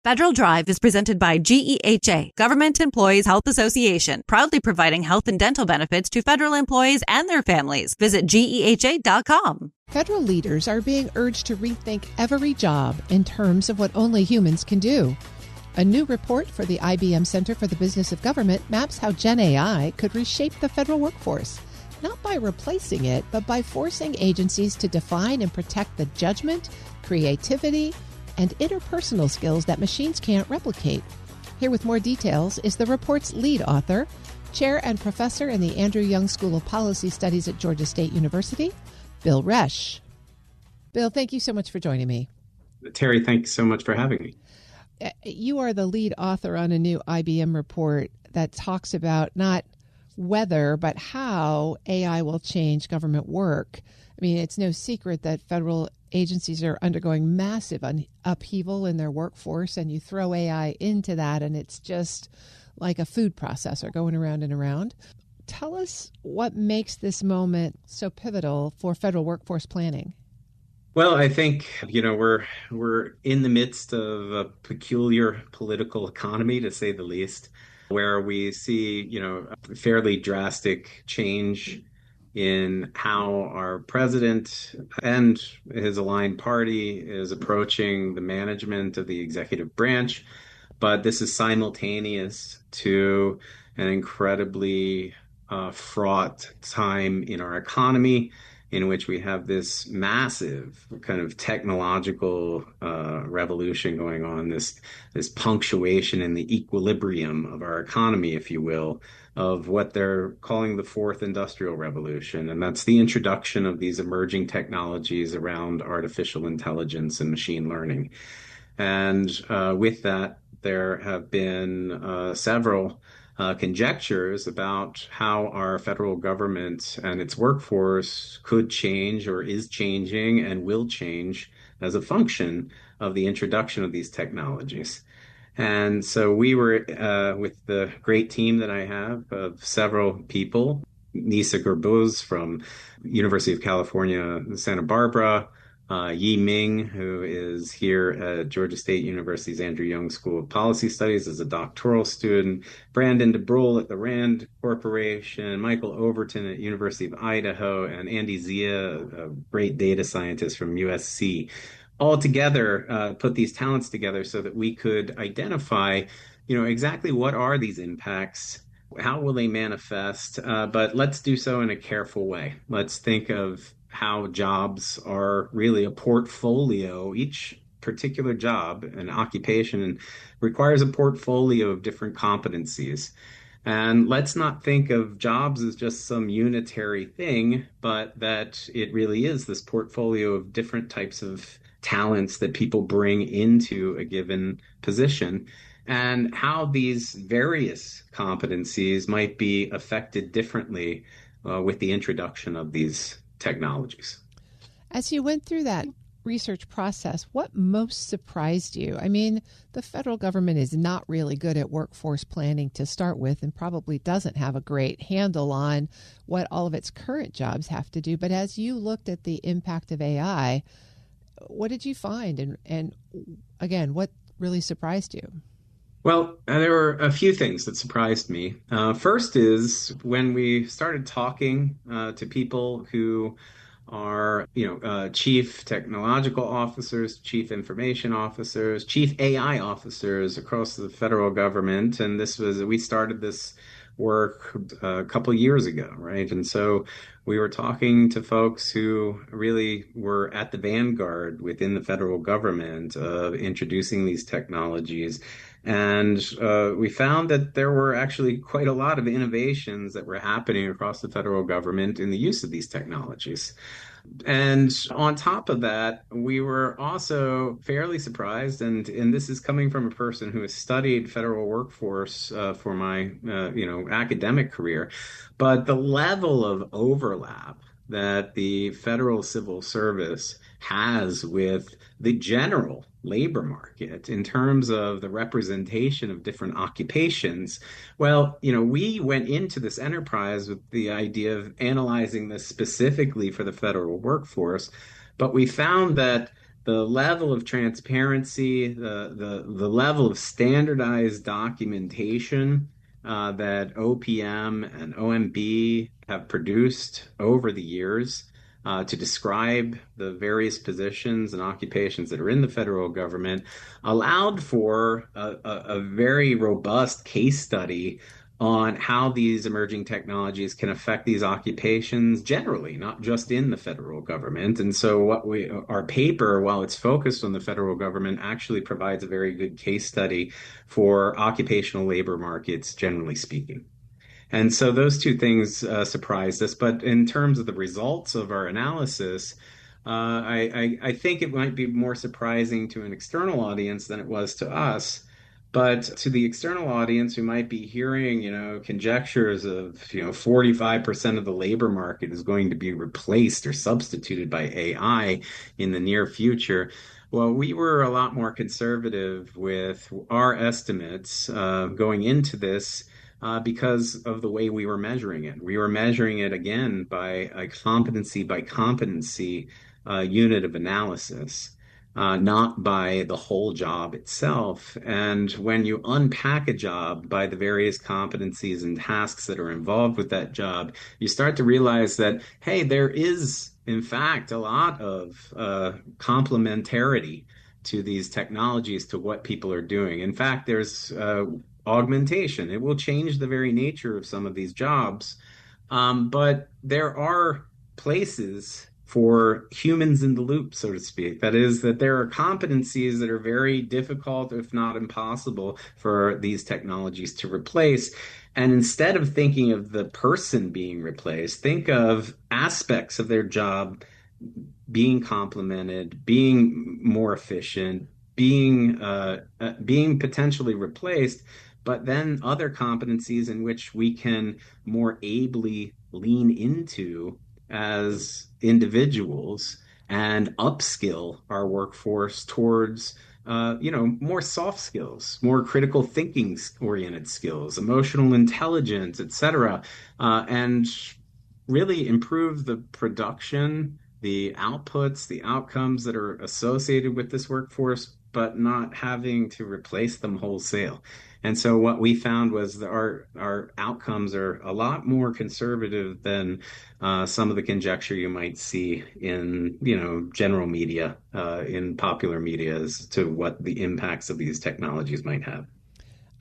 Federal Drive is presented by GEHA, Government Employees Health Association, proudly providing health and dental benefits to federal employees and their families. Visit GEHA.com. Federal leaders are being urged to rethink every job in terms of what only humans can do. A new report for the IBM Center for the Business of Government maps how GenAI could reshape the federal workforce, not by replacing it, but by forcing agencies to define and protect the judgment, creativity, and interpersonal skills that machines can't replicate. Here with more details is the report's lead author, chair and professor in the Andrew Young School of Policy Studies at Georgia State University, Bill Resch. Bill, thank you so much for joining me. Terry, thanks so much for having me. You are the lead author on a new IBM report that talks about not whether, but how AI will change government work. I mean, it's no secret that federal agencies are undergoing massive upheaval in their workforce, and you throw AI into that, and it's just like a food processor going around and around. Tell us what makes this moment so pivotal for federal workforce planning. Well, I think, we're in the midst of a peculiar political economy, to say the least, where we see, a fairly drastic change in how our president and his aligned party is approaching the management of the executive branch. But this is simultaneous to an incredibly fraught time in our economy, in which we have this massive kind of technological revolution going on, this punctuation in the equilibrium of our economy, if you will, of what they're calling the fourth industrial revolution. And that's the introduction of these emerging technologies around artificial intelligence and machine learning. And with that, there have been several conjectures about how our federal government and its workforce could change or is changing and will change as a function of the introduction of these technologies. And so we were with the great team that I have of several people, Nisa Gerbuz from University of California, Santa Barbara, Yi Ming, who is here at Georgia State University's Andrew Young School of Policy Studies as a doctoral student, Brandon DeBrule at the RAND Corporation, Michael Overton at University of Idaho, and Andy Zia, a great data scientist from USC. All together, put these talents together so that we could identify, exactly what are these impacts, how will they manifest, but let's do so in a careful way. Let's think of how jobs are really a portfolio. Each particular job and occupation requires a portfolio of different competencies. And let's not think of jobs as just some unitary thing, but that it really is this portfolio of different types of talents that people bring into a given position, and how these various competencies might be affected differently with the introduction of these technologies. As you went through that research process, what most surprised you? I mean, the federal government is not really good at workforce planning to start with, and probably doesn't have a great handle on what all of its current jobs have to do. But as you looked at the impact of AI, what did you find? And again, what really surprised you? Well, there were a few things that surprised me. First is when we started talking to people who are, chief technological officers, chief information officers, chief AI officers across the federal government. And we started this work a couple of years ago, right? And so we were talking to folks who really were at the vanguard within the federal government of introducing these technologies. And we found that there were actually quite a lot of innovations that were happening across the federal government in the use of these technologies. And on top of that, we were also fairly surprised, and this is coming from a person who has studied federal workforce for my academic career, but the level of overlap that the federal civil service has with the general labor market in terms of the representation of different occupations. Well, we went into this enterprise with the idea of analyzing this specifically for the federal workforce, but we found that the level of transparency, the level of standardized documentation that OPM and OMB have produced over the years to describe the various positions and occupations that are in the federal government allowed for a very robust case study on how these emerging technologies can affect these occupations generally, not just in the federal government. And so our paper, while it's focused on the federal government, actually provides a very good case study for occupational labor markets, generally speaking. And so those two things surprised us. But in terms of the results of our analysis, I think it might be more surprising to an external audience than it was to us. But to the external audience who might be hearing, conjectures of, 45% of the labor market is going to be replaced or substituted by AI in the near future. Well, we were a lot more conservative with our estimates going into this because of the way we were measuring it. We were measuring it again by a competency by competency unit of analysis, not by the whole job itself. And when you unpack a job by the various competencies and tasks that are involved with that job, you start to realize that, hey, there is, in fact, a lot of complementarity to these technologies to what people are doing. In fact, there's augmentation. It will change the very nature of some of these jobs. But there are places for humans in the loop, so to speak. That is, that there are competencies that are very difficult, if not impossible, for these technologies to replace. And instead of thinking of the person being replaced, think of aspects of their job being complemented, being more efficient, being potentially replaced, but then other competencies in which we can more ably lean into as individuals and upskill our workforce towards more soft skills, more critical thinking oriented skills, emotional intelligence, etc., and really improve the production, the outputs, the outcomes that are associated with this workforce, but not having to replace them wholesale. And so what we found was that our outcomes are a lot more conservative than some of the conjecture you might see in general media, in popular media, as to what the impacts of these technologies might have.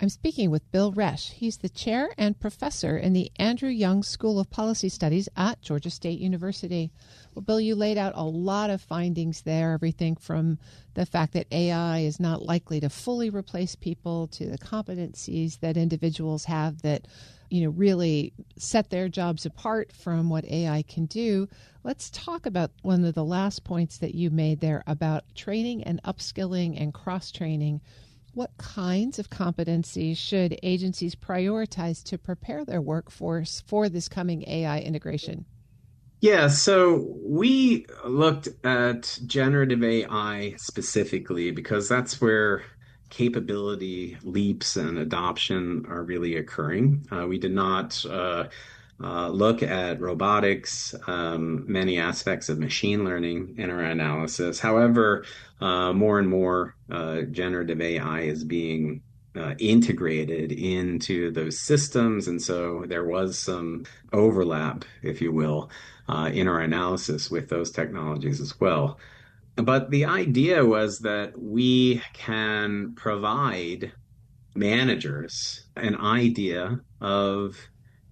I'm speaking with Bill Resch. He's the chair and professor in the Andrew Young School of Policy Studies at Georgia State University. Well, Bill, you laid out a lot of findings there, everything from the fact that AI is not likely to fully replace people to the competencies that individuals have that, really set their jobs apart from what AI can do. Let's talk about one of the last points that you made there about training and upskilling and cross-training. What kinds of competencies should agencies prioritize to prepare their workforce for this coming AI integration? Yeah, so we looked at generative AI specifically because that's where capability leaps and adoption are really occurring. We did not look at robotics, many aspects of machine learning in our analysis. However, more and more generative AI is being integrated into those systems. And so there was some overlap, if you will, in our analysis with those technologies as well. But the idea was that we can provide managers an idea of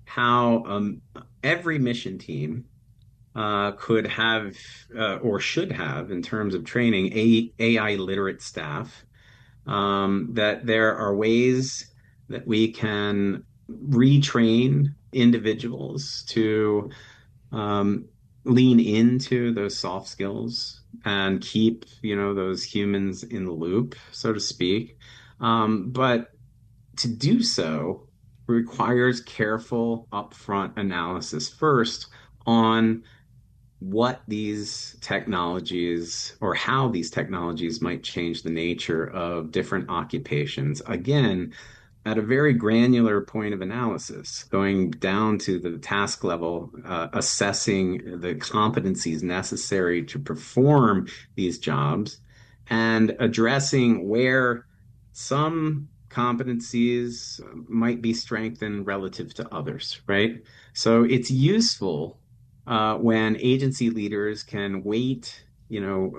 how every mission team could have or should have, in terms of training, AI literate staff, that there are ways that we can retrain individuals to lean into those soft skills and keep, those humans in the loop, so to speak. But to do so requires careful upfront analysis first on what these technologies or how these technologies might change the nature of different occupations. Again, at a very granular point of analysis, going down to the task level, assessing the competencies necessary to perform these jobs, and addressing where some competencies might be strengthened relative to others, right? So it's useful when agency leaders can weight,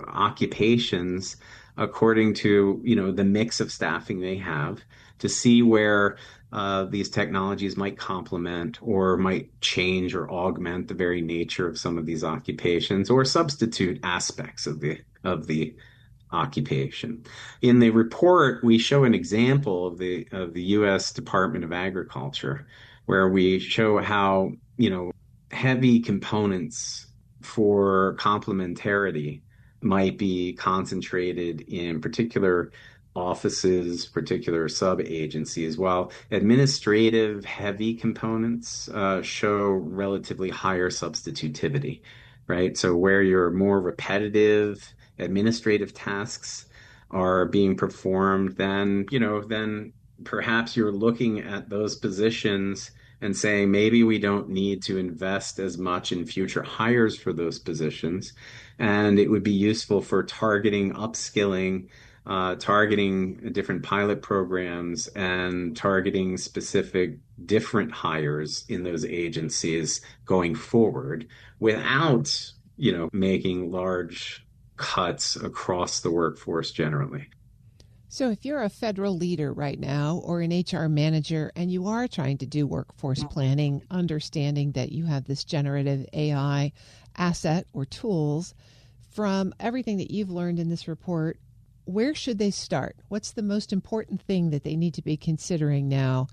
occupations according to, the mix of staffing they have to see where these technologies might complement or might change or augment the very nature of some of these occupations or substitute aspects of the occupation. In the report, we show an example of the U.S. Department of Agriculture, where we show how, heavy components for complementarity might be concentrated in particular offices, particular sub-agencies, while administrative heavy components show relatively higher substitutivity, right? So where you're more repetitive administrative tasks are being performed, then perhaps you're looking at those positions and saying maybe we don't need to invest as much in future hires for those positions. And it would be useful for targeting upskilling, targeting different pilot programs, and targeting specific different hires in those agencies going forward without, making large cuts across the workforce generally. So if you're a federal leader right now or an HR manager and you are trying to do workforce planning, understanding that you have this generative AI asset or tools, from everything that you've learned in this report, where should they start? What's the most important thing that they need to be considering now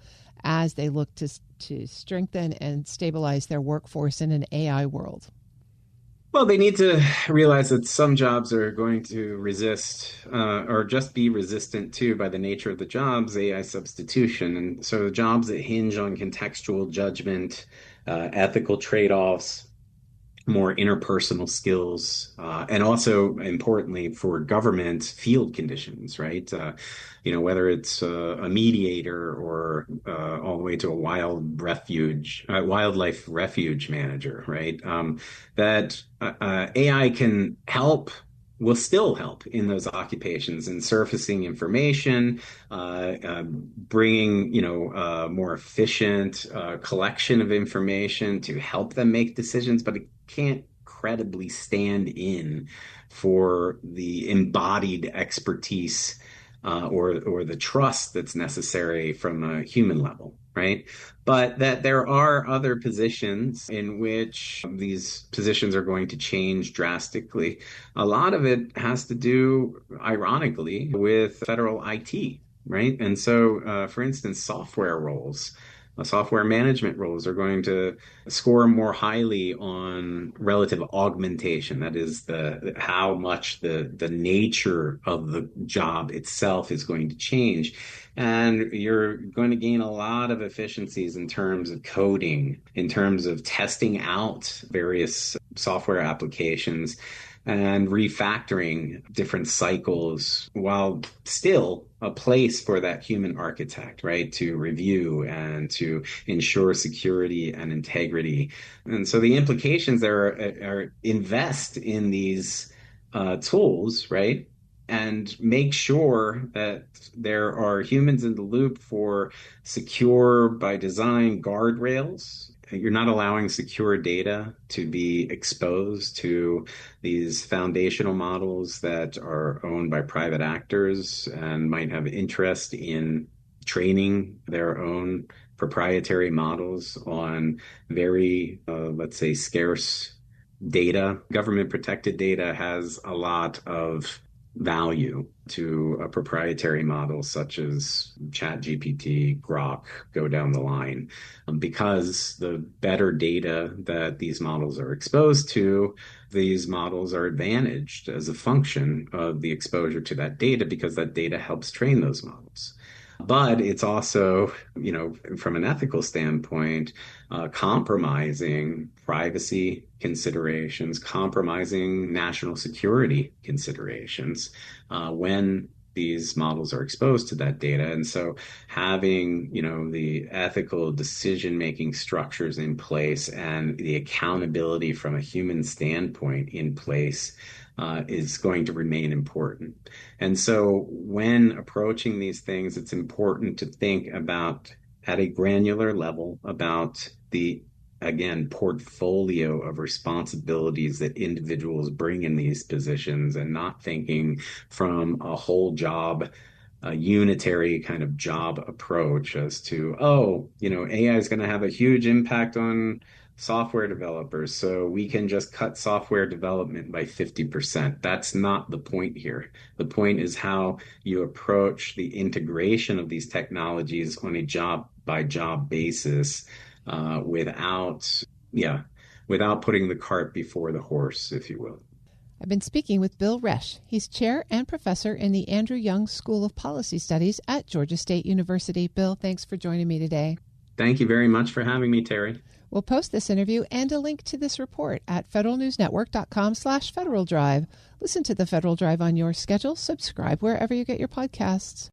as they look to strengthen and stabilize their workforce in an AI world? Well, they need to realize that some jobs are going to resist or just be resistant to, by the nature of the jobs, AI substitution. And so the jobs that hinge on contextual judgment, ethical trade-offs, more interpersonal skills, and also importantly for government field conditions, right? Whether it's a mediator or all the way to a wildlife refuge manager, right? That AI can help. Will still help in those occupations in surfacing information, bringing, more efficient collection of information to help them make decisions, but it can't credibly stand in for the embodied expertise or the trust that's necessary from a human level, right? But that there are other positions in which these positions are going to change drastically. A lot of it has to do, ironically, with federal IT, right? And so, for instance, software management roles are going to score more highly on relative augmentation. That is how much the nature of the job itself is going to change. And you're going to gain a lot of efficiencies in terms of coding, in terms of testing out various software applications and refactoring different cycles while still a place for that human architect, right, to review and to ensure security and integrity. And so the implications there are invest in these tools, right? And make sure that there are humans in the loop for secure by design guardrails. You're not allowing secure data to be exposed to these foundational models that are owned by private actors and might have interest in training their own proprietary models on very, let's say, scarce data. Government protected data has a lot of value to a proprietary model such as ChatGPT, Grok, go down the line, because the better data that these models are exposed to, these models are advantaged as a function of the exposure to that data because that data helps train those models. But it's also, from an ethical standpoint, compromising privacy considerations, compromising national security considerations when these models are exposed to that data. And so having, the ethical decision-making structures in place and the accountability from a human standpoint in place is going to remain important. And so when approaching these things, it's important to think about at a granular level about the, again, portfolio of responsibilities that individuals bring in these positions, and not thinking from a whole job, a unitary kind of job approach as to, AI is going to have a huge impact on software developers, so we can just cut software development by 50%. That's not the point here. The point is how you approach the integration of these technologies on a job by job basis, without putting the cart before the horse, if you will. I've been speaking with Bill Resch. He's chair and professor in the Andrew Young School of Policy Studies at Georgia State University. Bill, thanks for joining me today. Thank you very much for having me, Terry. We'll post this interview and a link to this report at federalnewsnetwork.com/Federal Drive. Listen to the Federal Drive on your schedule. Subscribe wherever you get your podcasts.